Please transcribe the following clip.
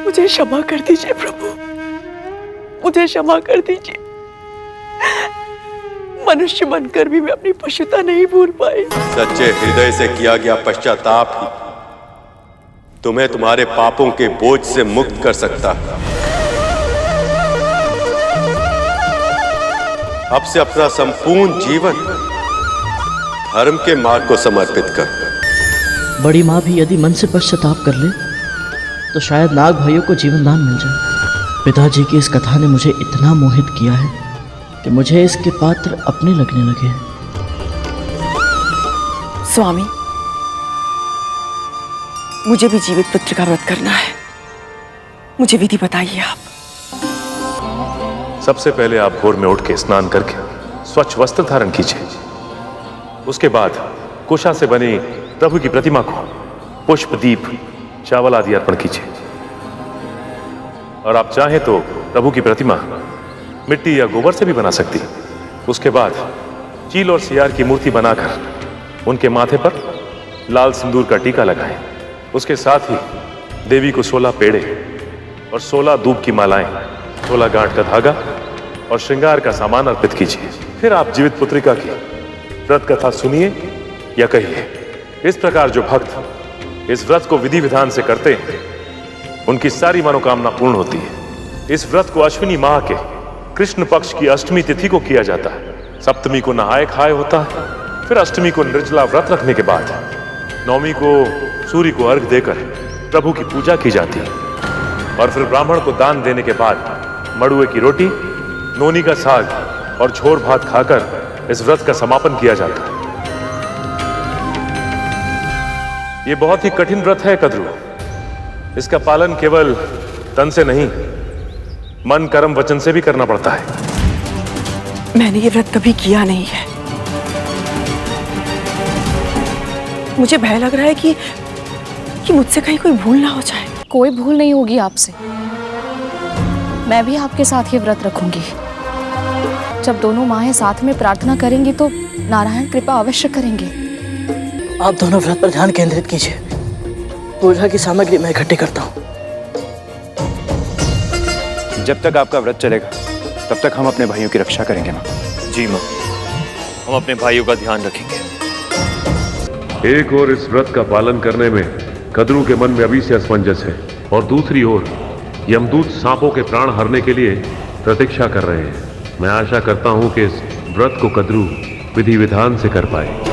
मुझे क्षमा कर दीजिए प्रभु, मुझे क्षमा कर दीजिए। मनुष्य बनकर भी मैं अपनी पशुता नहीं भूल पाई। सच्चे हृदय से किया गया पश्चाताप ही तुम्हें तुम्हारे पापों के बोझ से मुक्त कर सकता है। अब से अपना संपूर्ण जीवन धर्म के मार्ग को समर्पित कर। बड़ी माँ भी यदि मन से पश्चाताप कर ले तो शायद नाग भाइयों को जीवन दान मिल जाए। पिताजी की इस कथा ने मुझे इतना मोहित किया है कि मुझे इसके पात्र अपने लगने लगे हैं। स्वामी, मुझे भी जीवित पुत्र का व्रत करना है, मुझे विधि बताइए आप। सबसे पहले आप भोर में उठ के स्नान करके स्वच्छ वस्त्र धारण कीजिए। उसके बाद कुशा से बनी प्रभु की प्रतिमा को पुष्प, दीप, चावल आदि अर्पण कीजिए। और आप चाहें तो प्रभु की प्रतिमा मिट्टी या गोबर से भी बना सकती। उसके बाद चील और सियार की मूर्ति बनाकर उनके माथे पर लाल सिंदूर का टीका लगाएं। उसके साथ ही देवी को 16 पेड़े और 16 दूब की मालाएं, 16 गांठ का धागा और श्रृंगार का सामान अर्पित कीजिए। फिर आप जीवित पुत्रिका की व्रत कथा सुनिए या कहिए। इस प्रकार जो भक्त इस व्रत को विधि विधान से करते हैं उनकी सारी मनोकामना पूर्ण होती है। इस व्रत को अश्विनी माह के कृष्ण पक्ष की अष्टमी तिथि को किया जाता है। सप्तमी को नहाय खाए होता है। फिर अष्टमी को निर्जला व्रत रखने के बाद नवमी को सूर्य को अर्घ देकर प्रभु की पूजा की जाती है। और फिर ब्राह्मण को दान देने के बाद मड़ुए की रोटी, नोनी का साग और झोर भात खाकर इस व्रत का समापन किया जाता है। यह बहुत ही कठिन व्रत है कद्रू। इसका पालन केवल तन से नहीं, मन, कर्म, वचन से भी करना पड़ता है। मैंने ये व्रत कभी किया नहीं है। मुझे भय लग रहा है कि मुझसे कहीं कोई भूल ना हो जाए। कोई भूल नहीं होगी आपसे। मैं भी आपके साथ ये व्रत रखूंगी। जब दोनों माहें साथ में प्रार्थना करेंगी तो नारायण कृपा अवश्य करेंगे। आप दोनों व्रत पर ध्यान केंद्रित कीजिए। पूजा की सामग्री मैं इकट्ठी करता हूँ। जब तक आपका व्रत चलेगा तब तक हम अपने भाइयों की रक्षा करेंगे माँ। जी माँ, हम अपने भाइयों का ध्यान रखेंगे। एक और इस व्रत का पालन करने में कद्रू के मन में अभी से असमंजस है और दूसरी ओर यमदूत सांपों के प्राण हरने के लिए प्रतीक्षा कर रहे हैं। मैं आशा करता हूं कि इस व्रत को कद्रू विधि विधान से कर पाए।